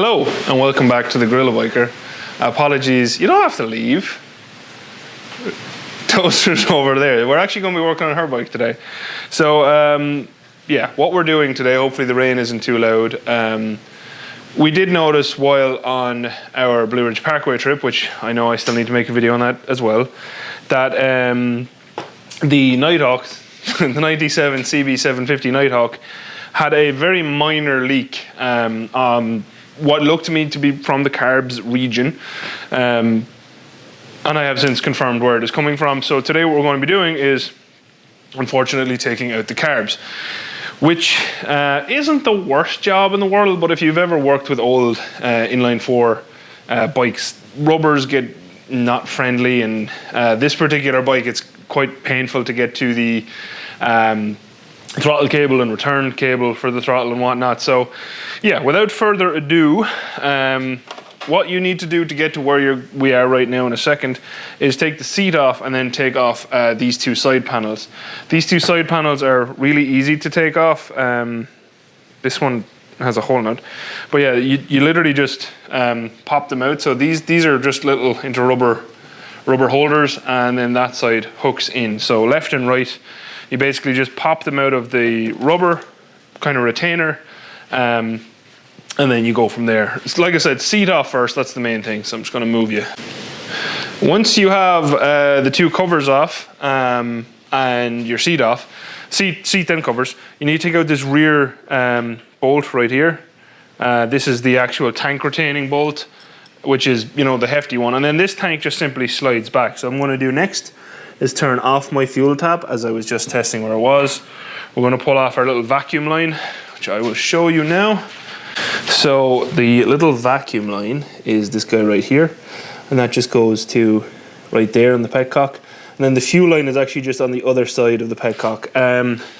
Hello and welcome back to the GorillaBiker. Apologies, you don't have to leave. Toaster's over there. We're actually going to be working on her bike today. So yeah, what we're doing today, hopefully the rain isn't too loud. We did notice while on our Blue Ridge Parkway trip, which I know I still need to make a video on that as well, that the Nighthawk, the 97 CB750 Nighthawk, had a very minor leak on what looked to me to be from the carbs region. And I have since confirmed where it is coming from. So today what we're going to be doing is, unfortunately, taking out the carbs, which isn't the worst job in the world, but if you've ever worked with old inline four bikes, rubbers get not friendly, and this particular bike, it's quite painful to get to the throttle cable and return cable for the throttle and whatnot. So yeah, without further ado, what you need to do to get to where we are right now in a second is take the seat off and then take off these two side panels. These two side panels are really easy to take off. This one has a hole in it, but yeah, you literally just pop them out. So these are just little into rubber holders, and then that side hooks in. So left and right, you basically just pop them out of the rubber kind of retainer, and then you go from there. It's, like I said, seat off first, that's the main thing. So I'm just gonna move you. Once you have the two covers off and your seat off, seat then covers, you need to take out this rear bolt right here. This is the actual tank retaining bolt, which is, you know, the hefty one. And then this tank just simply slides back. So I'm gonna do next is turn off my fuel tap, as I was just testing where it was. We're gonna pull off our little vacuum line, which I will show you now. So the little vacuum line is this guy right here, and that just goes to right there on the petcock. And then the fuel line is actually just on the other side of the petcock.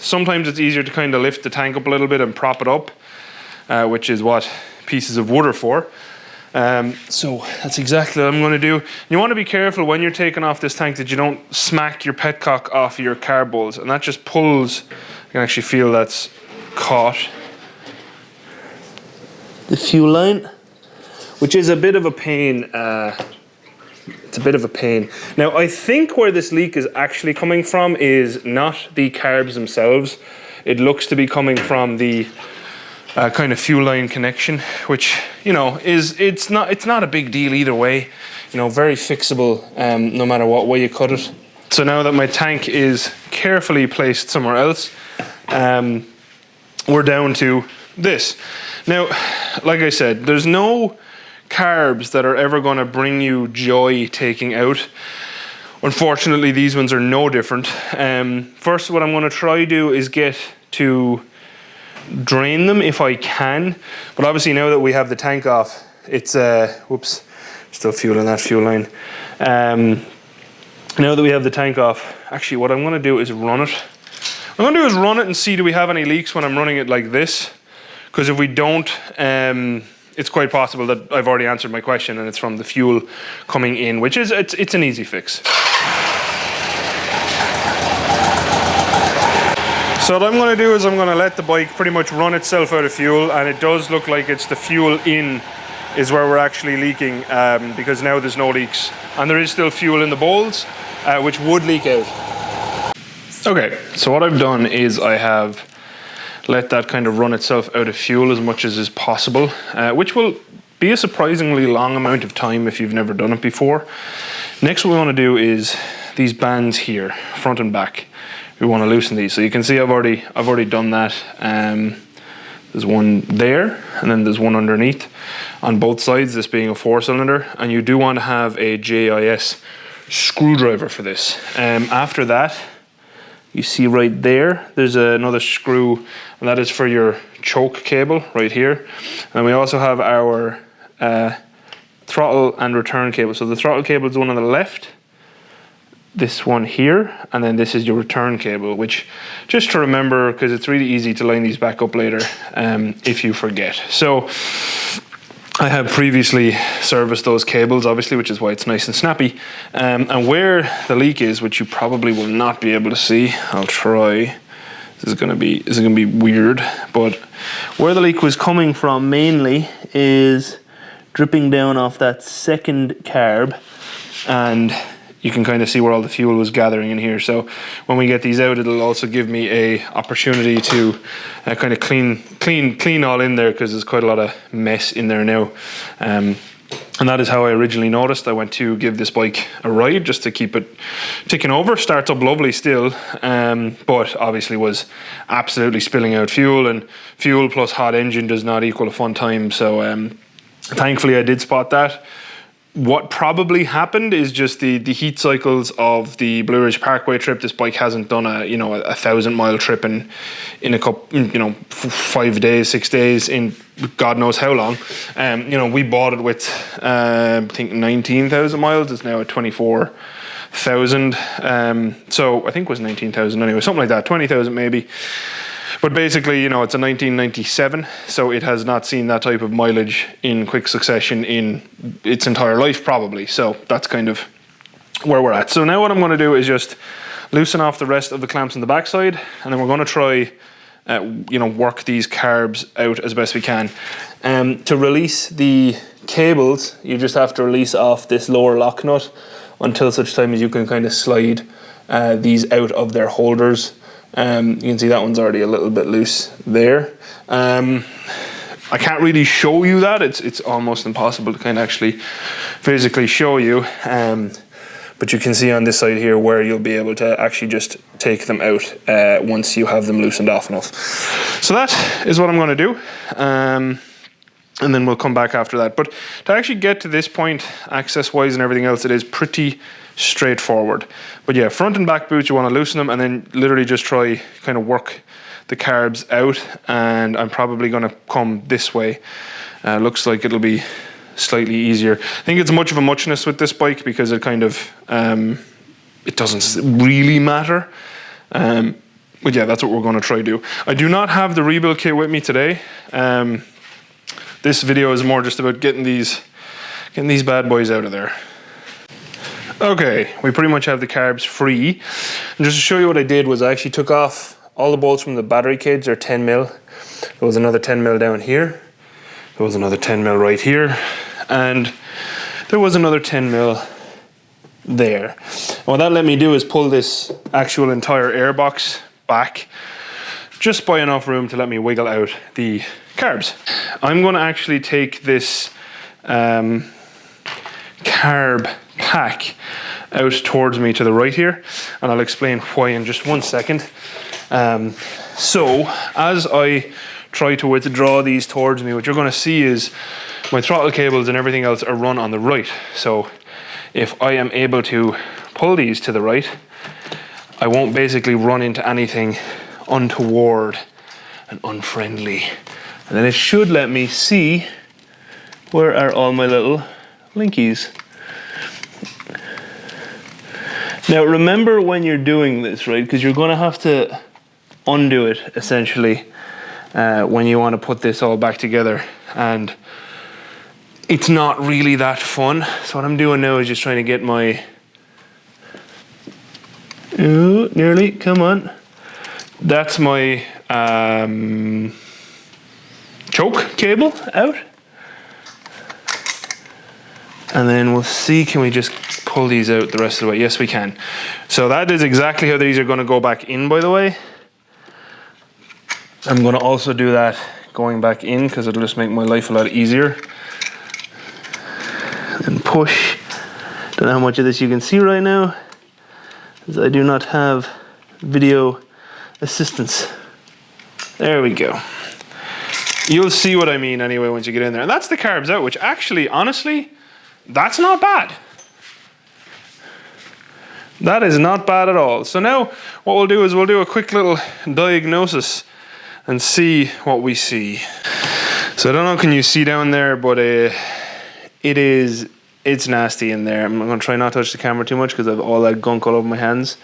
Sometimes it's easier to kind of lift the tank up a little bit and prop it up, which is what pieces of wood are for. So that's exactly what I'm going to do. You want to be careful when you're taking off this tank that you don't smack your petcock off your carb bowls, and that just pulls. You can actually feel that's caught the fuel line, which is a bit of a pain. It's a bit of a pain. Now I think where this leak is actually coming from is not the carbs themselves. It looks to be coming from the kind of fuel line connection, which, you know, it's not a big deal either way. You know, very fixable no matter what way you cut it. So now that my tank is carefully placed somewhere else, we're down to this. Now, like I said, there's no carbs that are ever going to bring you joy taking out. Unfortunately, these ones are no different. First, what I'm going to try to do is get to drain them if I can, but obviously now that we have the tank off, it's whoops, still fuel in that fuel line. Now that we have the tank off, actually what I'm going to do is run it. What I'm going to do is run it and see do we have any leaks when I'm running it like this, because if we don't, it's quite possible that I've already answered my question and it's from the fuel coming in, which is it's an easy fix. So what I'm going to do is I'm going to let the bike pretty much run itself out of fuel, and it does look like it's the fuel in is where we're actually leaking, because now there's no leaks, and there is still fuel in the bowls, which would leak out. Okay, so what I've done is I have let that kind of run itself out of fuel as much as is possible, which will be a surprisingly long amount of time if you've never done it before. Next, what we want to do is these bands here, front and back. We want to loosen these. So you can see I've already done that. There's one there, and then there's one underneath on both sides, this being a 4-cylinder, and you do want to have a JIS screwdriver for this. After that, you see right there, there's another screw, and that is for your choke cable right here. And we also have our throttle and return cable. So the throttle cable is the one on the left, this one here, and then this is your return cable, which, just to remember, because it's really easy to line these back up later if you forget. So I have previously serviced those cables, obviously, which is why it's nice and snappy. And where the leak is, which you probably will not be able to see, I'll try. This is gonna be weird, but where the leak was coming from mainly is dripping down off that second carb, and you can kind of see where all the fuel was gathering in here. So when we get these out, it'll also give me a opportunity to kind of clean all in there, because there's quite a lot of mess in there now. And that is how I originally noticed. I went to give this bike a ride just to keep it ticking over. Starts up lovely still, but obviously was absolutely spilling out fuel, and fuel plus hot engine does not equal a fun time. So thankfully I did spot that. What probably happened is just the heat cycles of the Blue Ridge Parkway trip. This bike hasn't done a 1,000-mile trip in a couple, 5 days, 6 days, in God knows how long. We bought it with I think 19,000 miles. It's now at 24,000. So I think it was 19,000 anyway, something like that, 20,000 maybe. But basically, it's a 1997, so it has not seen that type of mileage in quick succession in its entire life, probably. So that's kind of where we're at. So now what I'm going to do is just loosen off the rest of the clamps on the backside, and then we're going to try, work these carbs out as best we can. To release the cables, you just have to release off this lower lock nut until such time as you can kind of slide these out of their holders. You can see that one's already a little bit loose there. I can't really show you that. It's almost impossible to kind of actually physically show you. But you can see on this side here where you'll be able to actually just take them out once you have them loosened off enough. So that is what I'm going to do. And then we'll come back after that. But to actually get to this point, access-wise and everything else, it is pretty straightforward. But yeah, front and back boots, you want to loosen them and then literally just try kind of work the carbs out. And I'm probably going to come this way. Looks like it'll be slightly easier. I think it's much of a muchness with this bike because it kind of it doesn't really matter. But yeah, that's what we're going to try to do. I do not have the rebuild kit with me today. This video is more just about getting these bad boys out of there. Okay, we pretty much have the carbs free. And just to show you what I did was I actually took off all the bolts from the battery cage. They're 10 mil. There was another 10 mil down here. There was another 10 mil right here. And there was another 10 mil there. And what that let me do is pull this actual entire air box back just by enough room to let me wiggle out the carbs. I'm going to actually take this carb pack out towards me to the right here, and I'll explain why in just 1 second. So as I try to withdraw these towards me, what you're going to see is my throttle cables and everything else are run on the right. So if I am able to pull these to the right, I won't basically run into anything untoward and unfriendly. And then it should let me see where are all my little linkies. Now remember when you're doing this, right, because you're going to have to undo it essentially when you want to put this all back together, and it's not really that fun. So what I'm doing now is just trying to get my nearly, come on, that's my choke cable out, and then we'll see, can we just pull these out the rest of the way? Yes, we can. So that is exactly how these are going to go back in, by the way. I'm going to also do that going back in because it'll just make my life a lot easier. And push. Don't know how much of this you can see right now, as I do not have video assistance. There we go. You'll see what I mean anyway once you get in there. And that's the carbs out, which actually, honestly, that's not bad. That is not bad at all. So now what we'll do is we'll do a quick little diagnosis and see what we see. So I don't know, can you see down there, but it's nasty in there. I'm going to try not to touch the camera too much because I have all that gunk all over my hands.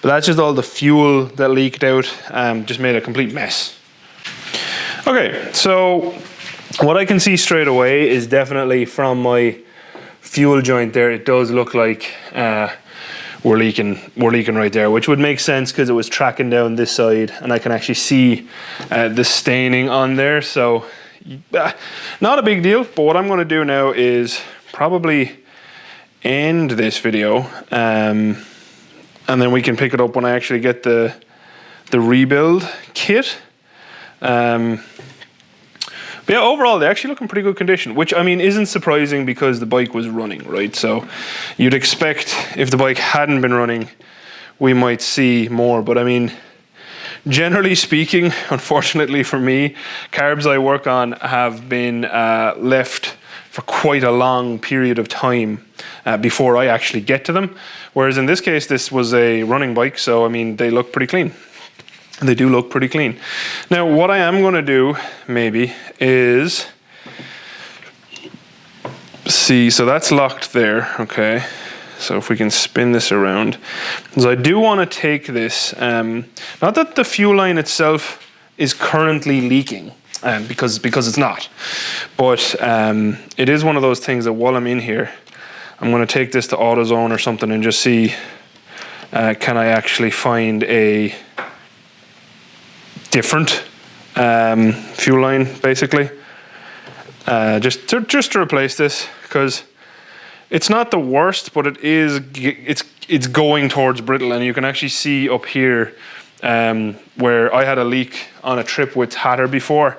But that's just all the fuel that leaked out, just made a complete mess. Okay, so what I can see straight away is definitely from my fuel joint there, it does look like we're leaking right there, which would make sense because it was tracking down this side, and I can actually see the staining on there. So not a big deal, but what I'm going to do now is probably end this video, and then we can pick it up when I actually get the rebuild kit. But yeah, overall, they actually look in pretty good condition, which, I mean, isn't surprising because the bike was running, right? So you'd expect if the bike hadn't been running, we might see more. But I mean, generally speaking, unfortunately for me, carbs I work on have been left for quite a long period of time before I actually get to them. Whereas in this case, this was a running bike, so I mean, they look pretty clean. They do look pretty clean. Now, what I am going to do, maybe, is see, so that's locked there, okay? So if we can spin this around. So I do want to take this, not that the fuel line itself is currently leaking, because it's not. But it is one of those things that while I'm in here, I'm going to take this to AutoZone or something and just see, can I actually find a different fuel line, basically, just to replace this, because it's not the worst, but it's going towards brittle, and you can actually see up here where I had a leak on a trip with Hatter before,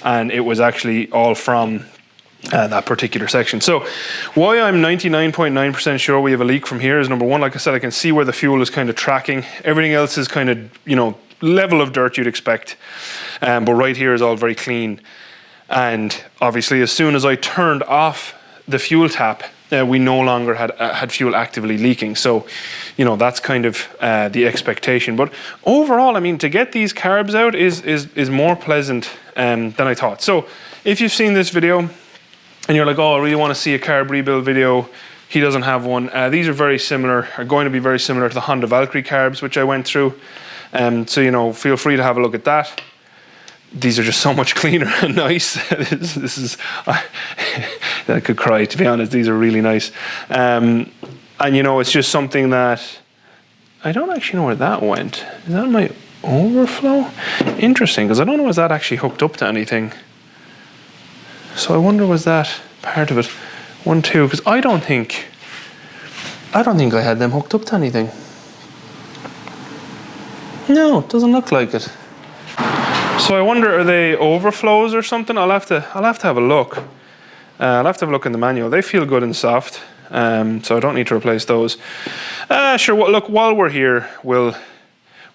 and it was actually all from that particular section. So why I'm 99.9% sure we have a leak from here is, number one, like I said, I can see where the fuel is kind of tracking. Everything else is kind of, you know, level of dirt you'd expect, but right here is all very clean. And obviously, as soon as I turned off the fuel tap, we no longer had fuel actively leaking. So, you know, that's kind of the expectation. But overall, I mean, to get these carbs out is more pleasant than I thought. So if you've seen this video and you're like, oh, I really want to see a carb rebuild video, he doesn't have one. These are very similar, are going to be very similar to the Honda Valkyrie carbs, which I went through. So, you know, feel free to have a look at that. These are just so much cleaner and nice. this is, I could cry, to be honest. These are really nice. And, you know, it's just something that, I don't actually know where that went. Is that my overflow? Interesting, because I don't know, was that actually hooked up to anything? So I wonder, was that part of it? 1, 2, because I don't think I had them hooked up to anything. No, it doesn't look like it. So I wonder, are they overflows or something? I'll have to have a look. I'll have to have a look in the manual. They feel good and soft, so I don't need to replace those. Sure. Well, look, while we're here, we'll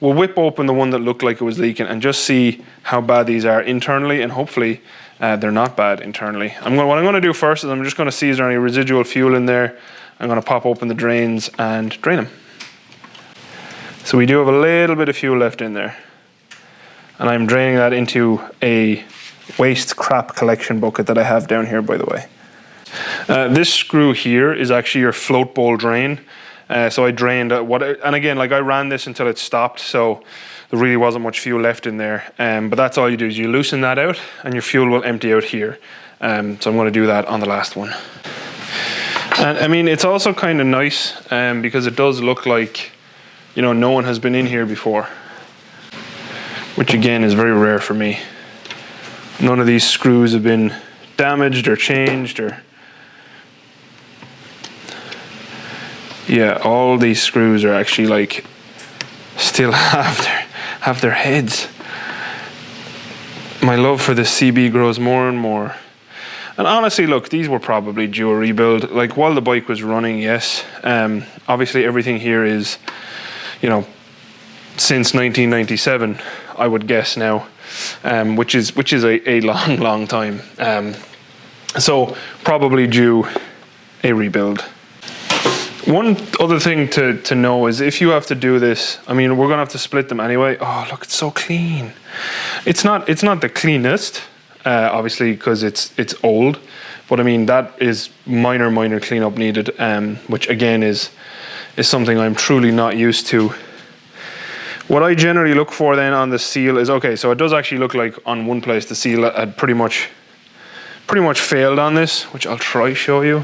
whip open the one that looked like it was leaking and just see how bad these are internally, and hopefully they're not bad internally. What I'm going to do first is I'm just going to see is there any residual fuel in there. I'm going to pop open the drains and drain them. So we do have a little bit of fuel left in there, and I'm draining that into a waste crap collection bucket that I have down here, by the way. This screw here is actually your float bowl drain. So I drained and again, like, I ran this until it stopped, so there really wasn't much fuel left in there. But that's all you do, is you loosen that out and your fuel will empty out here. So I'm going to do that on the last one. And I mean, it's also kind of nice because it does look like, you know, no one has been in here before, which again is very rare for me. None of these screws have been damaged or changed, or yeah, all these screws are actually like still have their heads. My love for this CB grows more and more. And honestly, look, these were probably due a rebuild. Like, while the bike was running, yes. Obviously everything here is, you know, since 1997, I would guess now, which is a long time. So probably due a rebuild. One other thing to know is, if you have to do this, I mean, we're gonna have to split them anyway. Oh, look, it's so clean. It's not the cleanest, obviously, because it's old, but I mean, that is minor cleanup needed, which again is something I'm truly not used to. What I generally look for then on the seal is, okay, so it does actually look like on one place the seal had pretty much failed on this, which I'll try show you.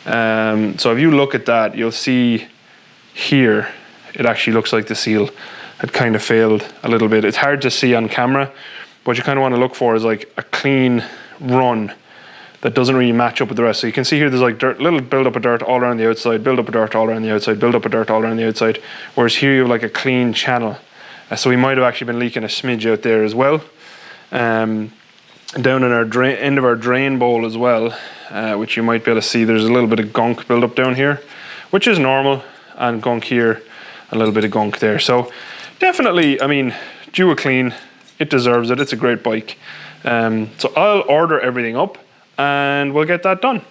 So if you look at that, you'll see here, it actually looks like the seal had kind of failed a little bit. It's hard to see on camera, what you kind of want to look for is like a clean run that doesn't really match up with the rest. So you can see here there's like dirt, little build up of dirt all around the outside, build up of dirt all around the outside, build up of dirt all around the outside, whereas here you have like a clean channel. So we might have actually been leaking a smidge out there as well. Down in our drain, end of our drain bowl as well, which you might be able to see, there's a little bit of gunk build up down here, which is normal, and gunk here, a little bit of gunk there. So definitely, I mean, due a clean, it deserves it, it's a great bike. So I'll order everything up and we'll get that done.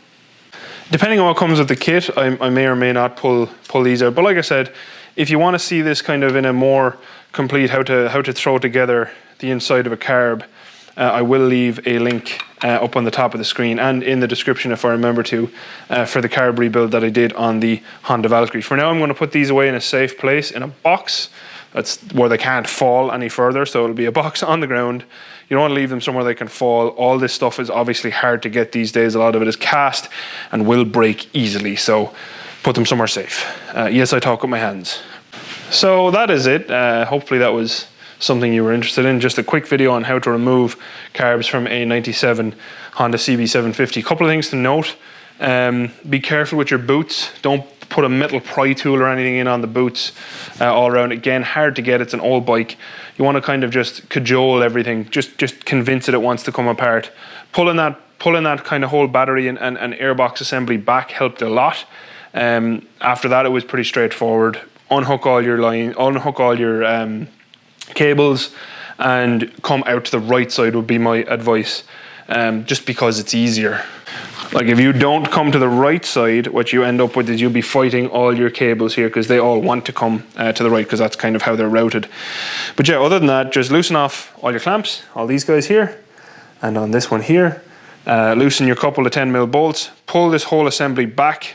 Depending on what comes with the kit, I may or may not pull these out. But like I said, if you want to see this kind of in a more complete how to throw together the inside of a carb, I will leave a link up on the top of the screen and in the description if I remember to, for the carb rebuild that I did on the Honda Valkyrie. For now I'm going to put these away in a safe place in a box. That's where they can't fall any further, so it'll be a box on the ground. You don't want to leave them somewhere they can fall. All this stuff is obviously hard to get these days. A lot of it is cast and will break easily, so put them somewhere safe. Yes, I talk with my hands. So that is it. Hopefully that was something you were interested in. Just a quick video on how to remove carbs from a 97 Honda CB750. Couple of things to note. Be careful with your boots. Don't put a metal pry tool or anything in on the boots all around. Again, hard to get, it's an old bike. You want to kind of just cajole everything, just convince it wants to come apart. Pulling that kind of whole battery and airbox assembly back helped a lot. After that, it was pretty straightforward. Unhook all your cables and come out to the right side would be my advice, just because it's easier. Like if you don't come to the right side, what you end up with is you'll be fighting all your cables here because they all want to come to the right because that's kind of how they're routed. But yeah, other than that, just loosen off all your clamps, all these guys here, and on this one here. Loosen your couple of 10mm bolts, pull this whole assembly back.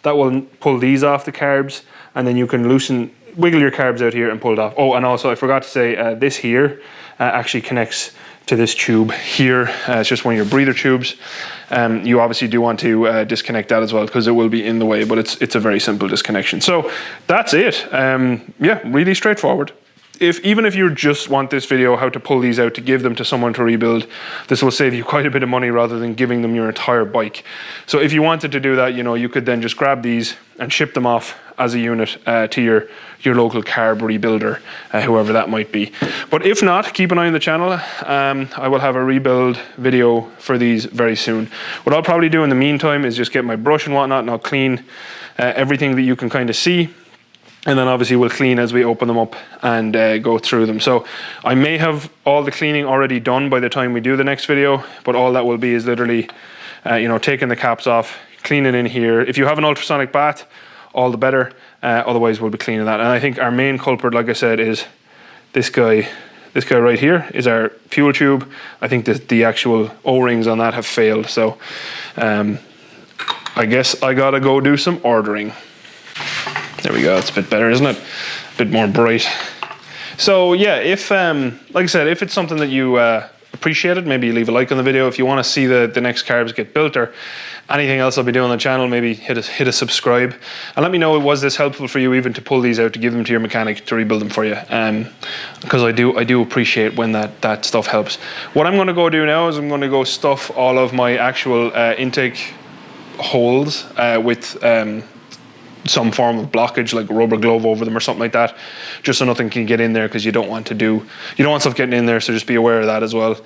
That will pull these off the carbs, and then you can wiggle your carbs out here and pull it off. Oh, and also I forgot to say, this here actually connects to this tube here. It's just one of your breather tubes. You obviously do want to disconnect that as well because it will be in the way, but it's a very simple disconnection. So that's it. Yeah, really straightforward. Even if you just want this video how to pull these out to give them to someone to rebuild, this will save you quite a bit of money rather than giving them your entire bike. So if you wanted to do that, you know, you could then just grab these and ship them off as a unit to your local carb rebuilder, whoever that might be. But if not, keep an eye on the channel. I will have a rebuild video for these very soon. What I'll probably do in the meantime is just get my brush and whatnot, and I'll clean everything that you can kind of see. And then obviously we'll clean as we open them up and go through them. So I may have all the cleaning already done by the time we do the next video, but all that will be is literally, you know, taking the caps off, cleaning in here. If you have an ultrasonic bath, all the better. Otherwise we'll be cleaning that. And I think our main culprit, like I said, is this guy. This guy right here is our fuel tube. I think that the actual O-rings on that have failed. So I guess I gotta go do some ordering. There we go, it's a bit better, isn't it? A bit more bright. So yeah, if, like I said, if it's something that you appreciate it, maybe leave a like on the video. If you want to see the next carbs get built or anything else I'll be doing on the channel, maybe hit a subscribe. And let me know, was this helpful for you even to pull these out, to give them to your mechanic to rebuild them for you? Because I do appreciate when that stuff helps. What I'm going to go do now is I'm going to go stuff all of my actual intake holes with some form of blockage, like a rubber glove over them or something like that, just so nothing can get in there, because you don't want stuff getting in there, so just be aware of that as well.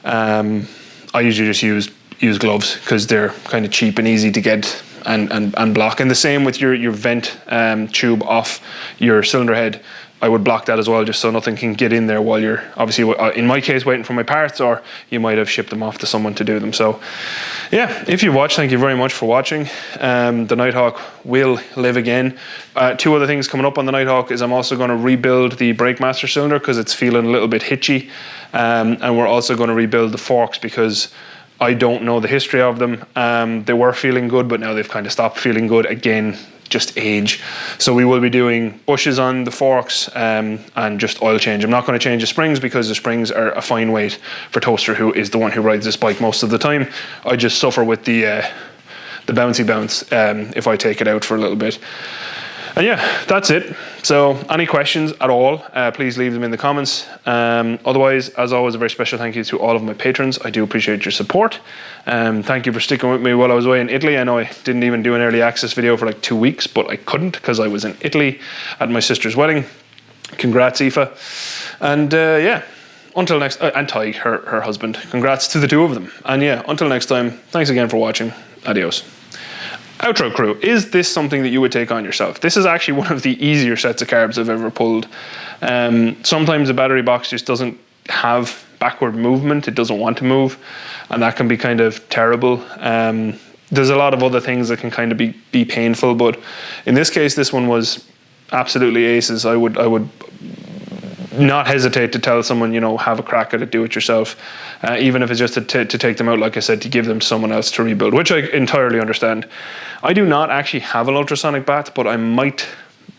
I usually just use gloves because they're kind of cheap and easy to get and block. And the same with your vent tube off your cylinder head. I would block that as well, just so nothing can get in there while you're obviously, in my case, waiting for my parts, or you might have shipped them off to someone to do them. So yeah, if you watched, thank you very much for watching. The Nighthawk will live again. Two other things coming up on the Nighthawk is I'm also going to rebuild the brake master cylinder because it's feeling a little bit hitchy, and we're also going to rebuild the forks because I don't know the history of them. They were feeling good, but now they've kind of stopped feeling good again, just age. So we will be doing bushes on the forks and just oil change. I'm not going to change the springs because the springs are a fine weight for Toaster, who is the one who rides this bike most of the time. I just suffer with the bouncy bounce if I take it out for a little bit. And yeah, that's it. So any questions at all, please leave them in the comments. Otherwise, as always, a very special thank you to all of my patrons. I do appreciate your support. Thank you for sticking with me while I was away in Italy. I know I didn't even do an early access video for like 2 weeks, but I couldn't because I was in Italy at my sister's wedding. Congrats, Aoife. And yeah, until next, and Ty, her husband. Congrats to the two of them. And yeah, until next time, thanks again for watching. Adios. Outro crew, is this something that you would take on yourself? This is actually one of the easier sets of carbs I've ever pulled. Sometimes the battery box just doesn't have backward movement, it doesn't want to move, and that can be kind of terrible. There's a lot of other things that can kind of be painful, but in this case, this one was absolutely aces. I would not hesitate to tell someone, you know, have a crack at it, do it yourself, even if it's just to take them out, like I said, to give them someone else to rebuild, which I entirely understand. I do not actually have an ultrasonic bat, but I might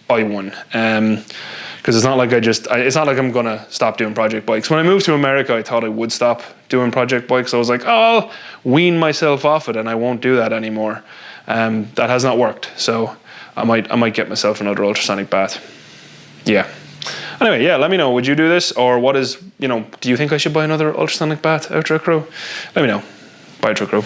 buy one, because it's not like it's not like I'm gonna stop doing project bikes. When I moved to America, I thought I would stop doing project bikes. I was like, oh, I'll wean myself off it and I won't do that anymore. That has not worked, so I might get myself another ultrasonic bat. Yeah. Anyway, yeah, let me know, would you do this? Or what is, you know, do you think I should buy another ultrasonic bat, Outro crew? Let me know. Bye, Outro crew.